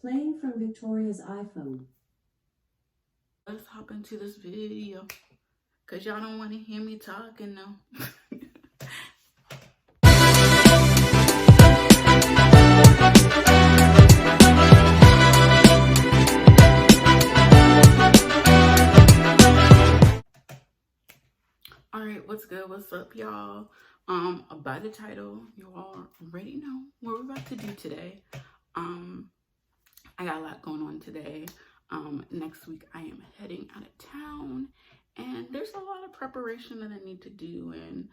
Playing from Victoria's iPhone. Let's hop into this video because y'all don't want to hear me talking though. Alright, what's good? What's up, y'all? By the title, you all already know what we're about to do today. I got a lot going on today. Next week I am heading out of town, and there's a lot of preparation that I need to do, and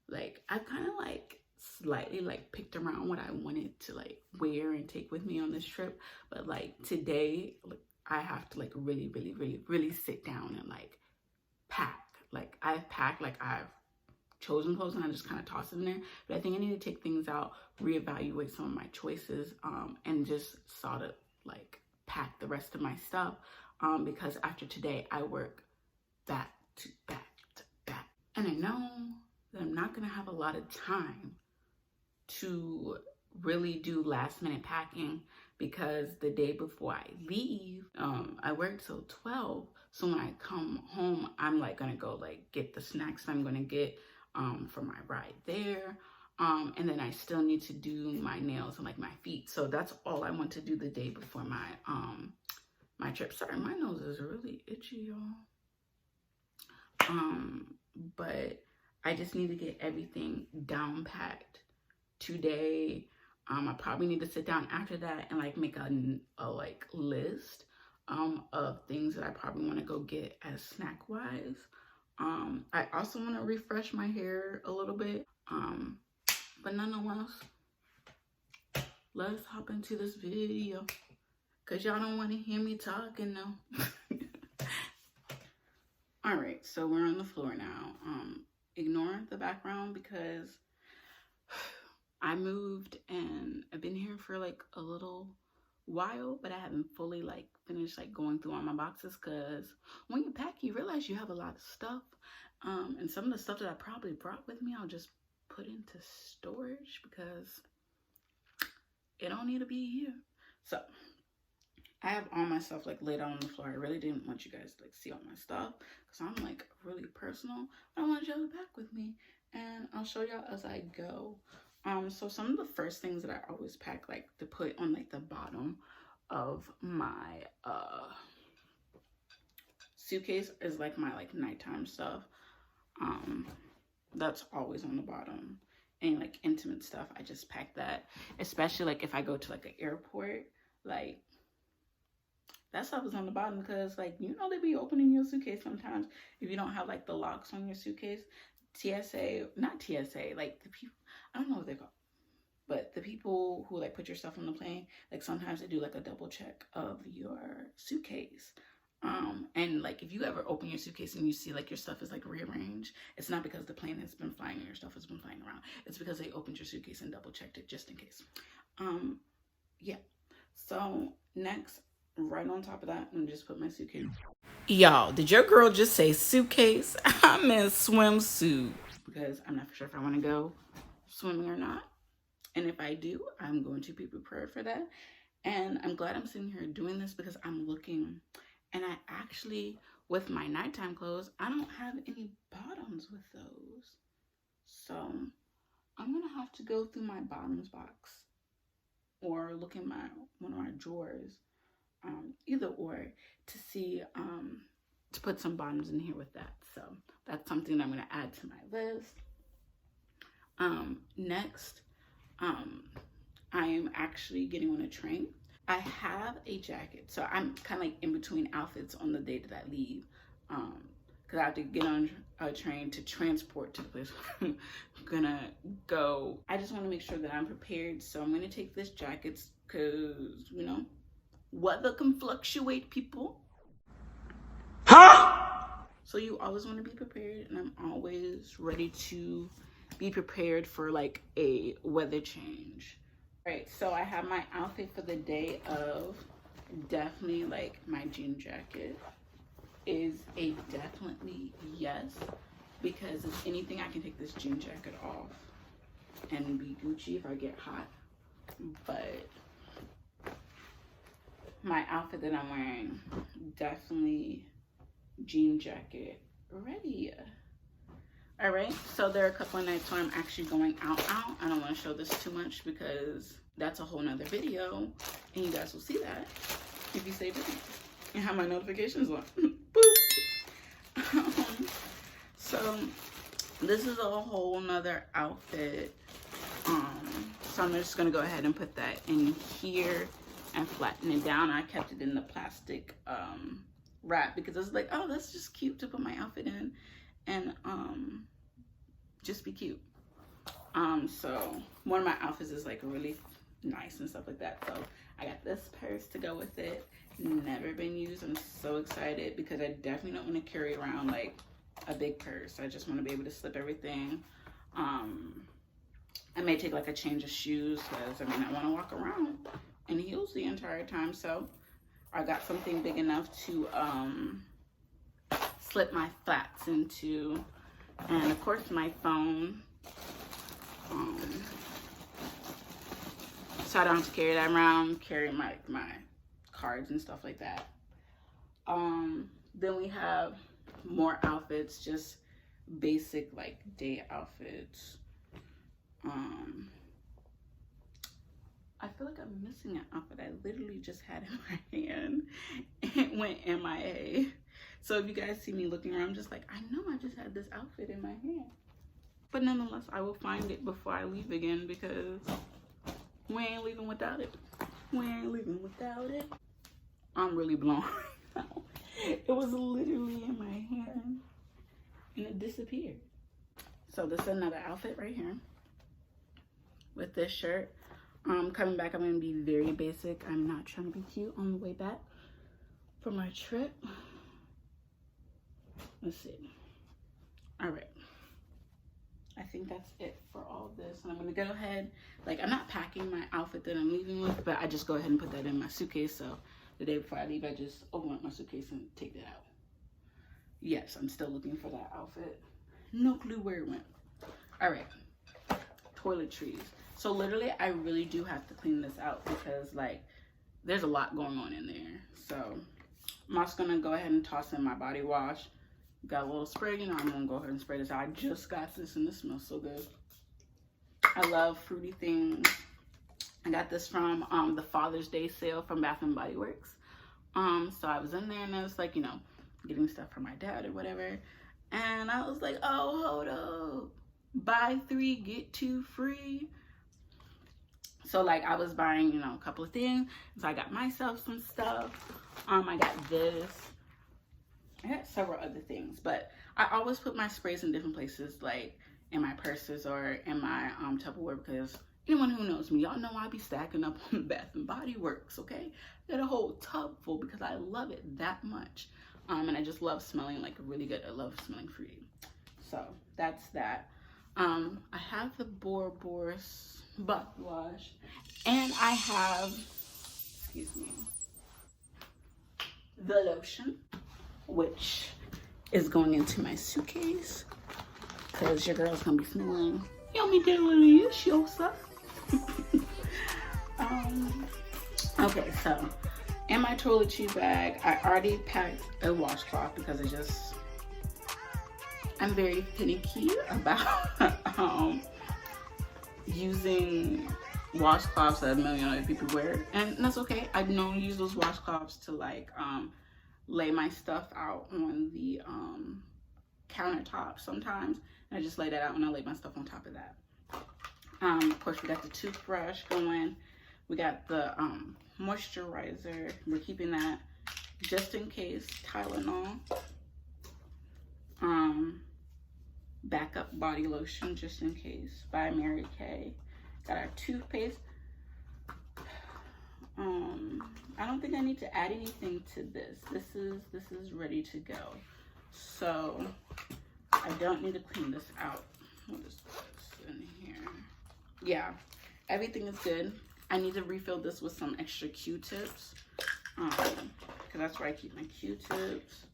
like I kind of like slightly like picked around what I wanted to like wear and take with me on this trip, but like today like I have to like really sit down and like pack. Like I've packed, like I've chosen clothes and I just kind of toss it in there, but I think I need to take things out, reevaluate some of my choices, and just sort of like pack the rest of my stuff, because after today I work back to back to back, and I know that I'm not gonna have a lot of time to really do last minute packing because the day before I leave, I work till 12. So when I come home, I'm like gonna go like get the snacks I'm gonna get for my ride there. And then I still need to do my nails and like my feet. So that's all I want to do the day before my my trip. Sorry, my nose is really itchy, y'all. But I just need to get everything down packed today. I probably need to sit down after that and like make a like list of things that I probably want to go get as snack wise. I also want to refresh my hair a little bit, but nonetheless, let's hop into this video because y'all don't want to hear me talking though. All right, so we're on the floor now. Ignore the background because I moved and I've been here for like a little while, but I haven't fully like finished like going through all my boxes, because when you pack you realize you have a lot of stuff, and some of the stuff that I probably brought with me I'll just put into storage because it don't need to be here. So I have all my stuff like laid out on the floor. I really didn't want you guys to like see all my stuff because I'm like really personal. I want y'all to pack with me, and I'll show y'all as I go. So some of the first things that I always pack like to put on like the bottom of my suitcase is like my like nighttime stuff. That's always on the bottom. And like intimate stuff, I just pack that, especially like if I go to like an airport, like that stuff is on the bottom because like, you know, they be opening your suitcase sometimes if you don't have like the locks on your suitcase. Not TSA, like the people, I don't know what they're called, but the people who like put your stuff on the plane, like sometimes they do like a double check of your suitcase. And like if you ever open your suitcase and you see like your stuff is like rearranged, it's not because the plane has been flying and your stuff has been flying around. It's because they opened your suitcase and double checked it just in case. Yeah. So next, right on top of that, I'm gonna just put my suitcase. Y'all, did your girl just say suitcase? I'm in swimsuit because I'm not for sure if I want to go swimming or not. And if I do, I'm going to be prepared for that. And I'm glad I'm sitting here doing this because I'm looking, and I actually, with my nighttime clothes, I don't have any bottoms with those. So I'm going to have to go through my bottoms box or look in one of my drawers, either or, to see, to put some bottoms in here with that. So that's something that I'm going to add to my list. Next, I am actually getting on a train. I have a jacket, so I'm kind of like in between outfits on the day that I leave, because I have to get on a train to transport to the place I'm gonna go. I just want to make sure that I'm prepared, so I'm going to take this jacket because, you know, weather can fluctuate, people. Huh? So you always want to be prepared, and I'm always ready to be prepared for like a weather change. Right, so I have my outfit for the day of. Definitely like my jean jacket is a definitely yes, because if anything I can take this jean jacket off and be Gucci if I get hot. But my outfit that I'm wearing, definitely jean jacket ready. All right, so there are a couple of nights where I'm actually going out. I don't want to show this too much because that's a whole nother video, and you guys will see that if you save it and have my notifications on. Boop. So this is a whole nother outfit. So I'm just gonna go ahead and put that in here and flatten it down. I kept it in the plastic wrap because I was like, oh, that's just cute to put my outfit in and just be cute. So one of my outfits is like really nice and stuff like that. So I got this purse to go with it. Never been used. I'm so excited because I definitely don't want to carry around like a big purse. I just want to be able to slip everything. I may take like a change of shoes because I mean I want to walk around in heels the entire time. So I got something big enough to slip my flats into, and of course my phone. So I don't have to carry that around, carry my cards and stuff like that. Then we have more outfits, just basic like day outfits. I feel like I'm missing an outfit I literally just had in my hand. It went MIA. So if you guys see me looking around, I'm just like, I know I just had this outfit in my hand. But nonetheless, I will find it before I leave again because we ain't leaving without it. We ain't leaving without it. I'm really blown right now. It was literally in my hand and it disappeared. So this is another outfit right here with this shirt. Coming back, I'm gonna be very basic. I'm not trying to be cute on the way back from my trip. Let's see. All right. I think that's it for all this. And I'm gonna go ahead, like I'm not packing my outfit that I'm leaving with, but I just go ahead and put that in my suitcase. So the day before I leave, I just open up my suitcase and take that out. Yes, I'm still looking for that outfit. No clue where it went. All right, toiletries. So literally, I really do have to clean this out because like there's a lot going on in there. So I'm also gonna go ahead and toss in my body wash. Got a little spray, you know, I'm gonna go ahead and spray this out. I just got this and this smells so good. I love fruity things. I got this from the Father's Day sale from Bath and Body Works. So I was in there and I was like, you know, getting stuff for my dad or whatever. And I was like, oh, hold up. Buy 3, get 2 free. So like I was buying, you know, a couple of things. So I got myself some stuff. I got this. I had several other things, but I always put my sprays in different places, like in my purses or in my Tupperware, because anyone who knows me, y'all know I be stacking up on the Bath and Body Works, okay? Got a whole tub full because I love it that much. And I just love smelling like really good. I love smelling fruity. So that's that. I have the Boros body wash, and I have, excuse me, the lotion, which is going into my suitcase because your girl's gonna be smelling yummy delicious. Okay, so in my toiletry bag, I already packed a washcloth because I'm very finicky about using washcloths that a million other people wear, and that's okay. I don't use those washcloths to like lay my stuff out on the countertop sometimes, and I just lay that out and I lay my stuff on top of that. Of course, we got the toothbrush going. We got the moisturizer. We're keeping that just in case. Tylenol. Backup body lotion just in case by Mary Kay. Got our toothpaste. I don't think I need to add anything to this. This is ready to go. So I don't need to clean this out. What is this in here? Yeah, everything is good. I need to refill this with some extra Q-tips. Because that's where I keep my Q-tips.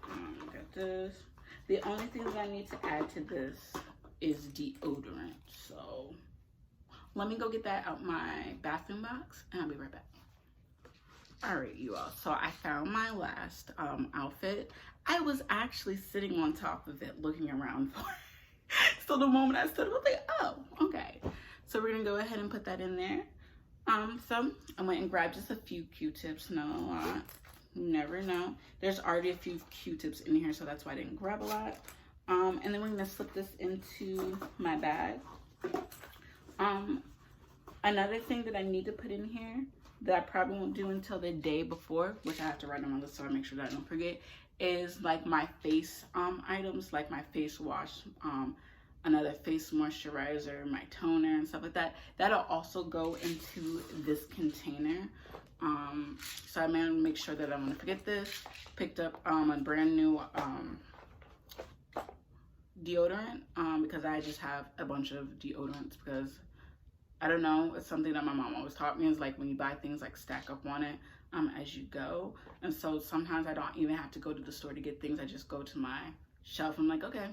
Got this. The only things I need to add to this is deodorant. So let me go get that out my bathroom box and I'll be right back. All right, you all. So I found my last outfit. I was actually sitting on top of it looking around for it. So the moment I stood up, I was like, oh, okay. So we're gonna go ahead and put that in there. So I went and grabbed just a few Q-tips, not a lot. You never know. There's already a few Q-tips in here, so that's why I didn't grab a lot. And then we're gonna slip this into my bag. Another thing that I need to put in here that I probably won't do until the day before, which I have to write on my list so I make sure that I don't forget, is like my face items, like my face wash, another face moisturizer, my toner and stuff like that. That'll also go into this container. So I'm gonna make sure that I'm gonna forget this. Picked up a brand new deodorant because I just have a bunch of deodorants because I don't know, it's something that my mom always taught me is like when you buy things, like stack up on it as you go. And so sometimes I don't even have to go to the store to get things. I just go to my shelf. I'm like, okay,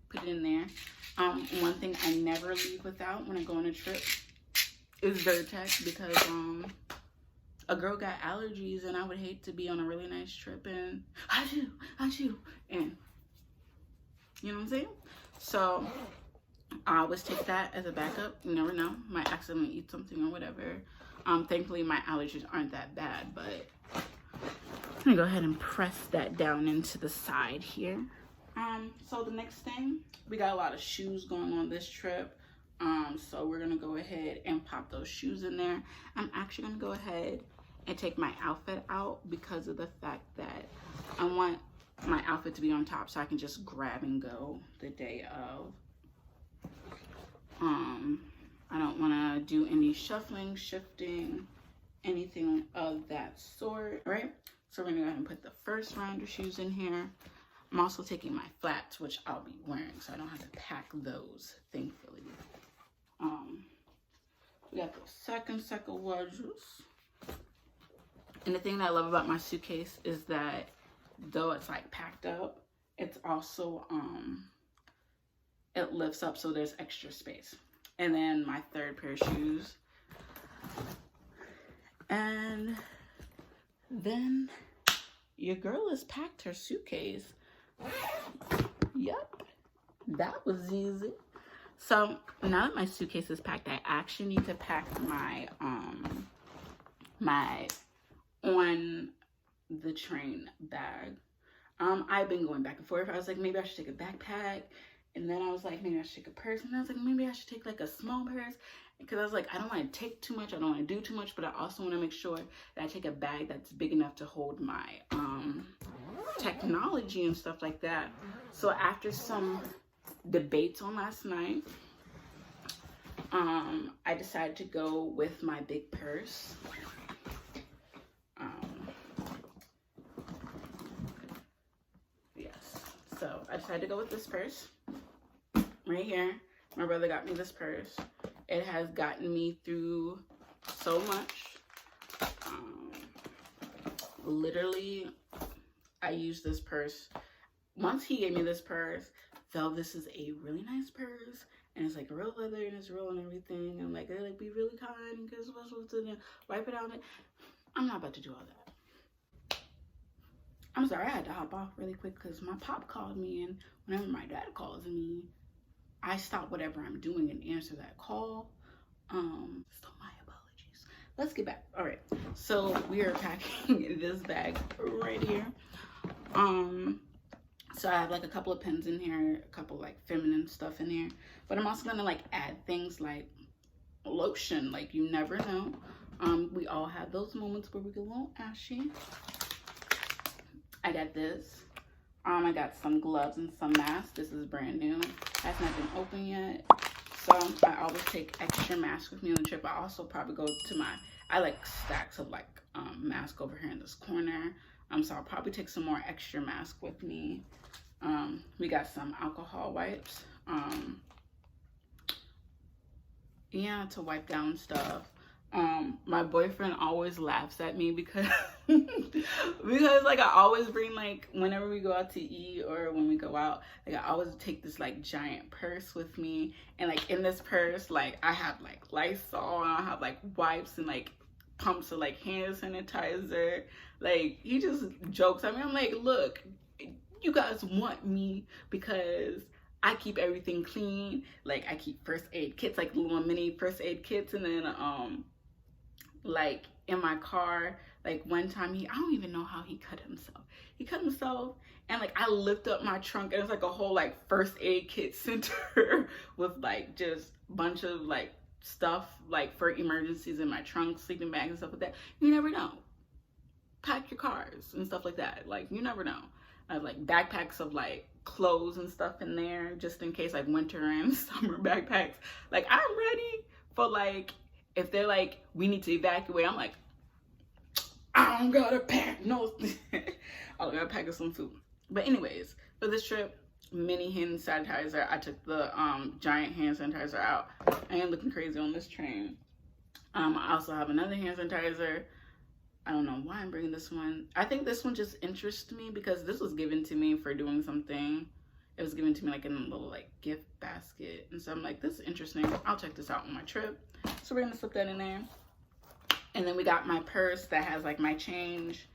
put it in there. One thing I never leave without when I go on a trip is Vertex because a girl got allergies and I would hate to be on a really nice trip and achoo, and you know what I'm saying? So I always take that as a backup. You never know, might accidentally eat something or whatever. Thankfully my allergies aren't that bad, but I'm gonna go ahead and press that down into the side here. So the next thing, we got a lot of shoes going on this trip. So we're gonna go ahead and pop those shoes in there. I'm actually gonna go ahead and take my outfit out because of the fact that I want my outfit to be on top so I can just grab and go the day of. I don't want to do any shuffling, shifting, anything of that sort, right? So we're gonna go ahead and put the first round of shoes in here. I'm also taking my flats, which I'll be wearing, so I don't have to pack those, thankfully. We got the second set of wedges. And the thing that I love about my suitcase is that though it's like packed up, it's also, it lifts up so there's extra space. And then my third pair of shoes. And then your girl has packed her suitcase. Yep, that was easy. So now that my suitcase is packed, I actually need to pack my my on the train bag. I've been going back and forth. I was like, maybe I should take a backpack, and then I was like, maybe I should take a purse, and I was like, maybe I should take like a small purse, because I was like, I don't want to take too much, I don't want to do too much, but I also want to make sure that I take a bag that's big enough to hold my technology and stuff like that. So after some debates on last night, I decided to go with my big purse. Yes, so I decided to go with this purse right here. My brother got me this purse. It has gotten me through so much. Literally, I use this purse. Once he gave me this purse, felt this is a really nice purse, and it's like real leather and it's real and everything. And like, they like be really kind because what's in there, wipe it out. I'm not about to do all that. I'm sorry, I had to hop off really quick because my pop called me, and whenever my dad calls me, I stop whatever I'm doing and answer that call. So my apologies. Let's get back. All right, so we are packing this bag right here. So I have like a couple of pens in here, a couple like feminine stuff in here, but I'm also gonna like add things like lotion. Like, you never know. We all have those moments where we get a little ashy. I got this. I got some gloves and some masks. This is brand new. Has not been opened yet. So I always take extra masks with me on the trip. I also probably go to I like stacks of like masks over here in this corner. So I'll probably take some more extra masks with me. We got some alcohol wipes. Yeah, to wipe down stuff. My boyfriend always laughs at me because like I always bring, like, whenever we go out to eat or when we go out, like I always take this like giant purse with me, and like in this purse, like I have like Lysol and I have like wipes and like pumps of like hand sanitizer. Like, he just jokes at me. I'm like, look, you guys want me because I keep everything clean. Like, I keep first aid kits, like little mini first aid kits. And then like in my car, like one time I don't even know how he cut himself. He cut himself, and like I lift up my trunk and it's like a whole like first aid kit center with like just bunch of like stuff like for emergencies in my trunk, sleeping bags and stuff like that. You never know. Pack your cars and stuff like that. Like, you never know. I have like backpacks of like clothes and stuff in there just in case, like winter and summer backpacks. Like, I'm ready for like, if they're like, we need to evacuate, I'm like, I don't gotta pack no I gotta pack us some food. But anyways, for this trip, mini hand sanitizer. I took the giant hand sanitizer out. I ain't looking crazy on this train. I also have another hand sanitizer. I don't know why I'm bringing this one. I think this one just interests me because this was given to me for doing something. It was given to me like in a little like gift basket. And so I'm like, this is interesting. I'll check this out on my trip. So we're gonna slip that in there. And then we got my purse that has like my change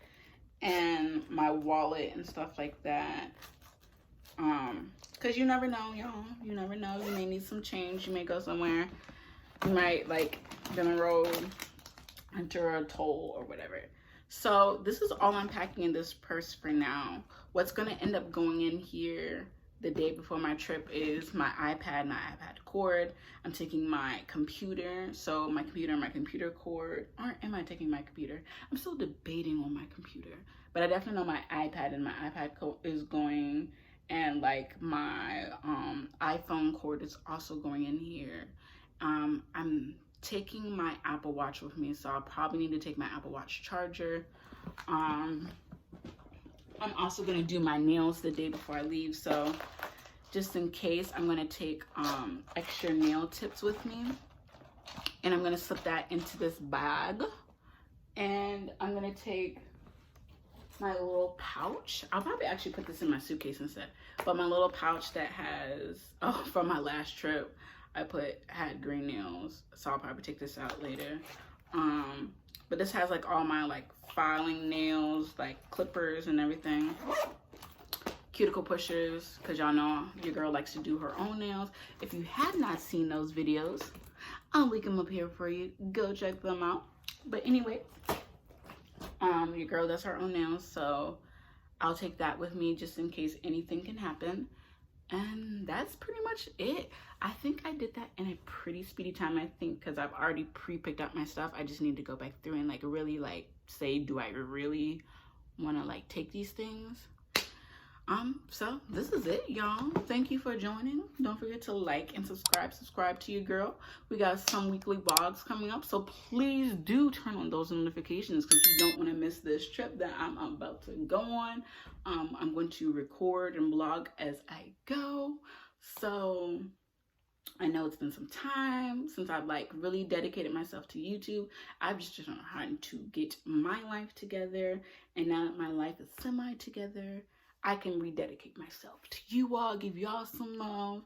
and my wallet and stuff like that. Cause you never know, y'all. You never know. You may need some change. You may go somewhere. You might like be on the road, enter a toll or whatever. So this is all I'm packing in this purse for now. What's gonna end up going in here the day before my trip is my iPad, my iPad cord. I'm taking my computer, so my computer and my computer cord. Or am I taking my computer? I'm still debating on my computer, but I definitely know my iPad and my iPad cord is going, and like my iPhone cord is also going in here. I'm taking my Apple Watch with me, so I'll probably need to take my Apple Watch charger. I'm also gonna do my nails the day before I leave, so just in case, I'm gonna take extra nail tips with me, and I'm gonna slip that into this bag. And I'm gonna take my little pouch. I'll probably actually put this in my suitcase instead, but my little pouch that has, oh, from my last trip, I had green nails, so I'll probably take this out later. But this has like all my like filing nails, like clippers and everything. Cuticle pushers, because y'all know your girl likes to do her own nails. If you have not seen those videos, I'll link them up here for you. Go check them out. But anyway, your girl does her own nails, so I'll take that with me just in case anything can happen. And that's pretty much it. I think I did that in a pretty speedy time, I think, because I've already pre-picked up my stuff. I just need to go back through and like really like say, do I really want to like take these things? So this is it, y'all. Thank you for joining. Don't forget to like and subscribe to your girl. We got some weekly vlogs coming up, so please do turn on those notifications because you don't want to miss this trip that I'm about to go on. I'm going to record and vlog as I go. So I know it's been some time since I've like really dedicated myself to YouTube. I've just been trying to get my life together, and now that my life is semi together, I can rededicate myself to you all, give y'all some love,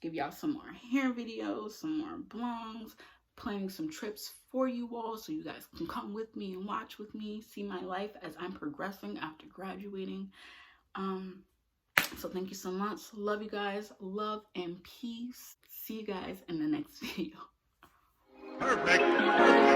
give y'all some more hair videos, some more vlogs, planning some trips for you all so you guys can come with me and watch with me, see my life as I'm progressing after graduating. So thank you so much. Love you guys. Love and peace. See you guys in the next video. Perfect.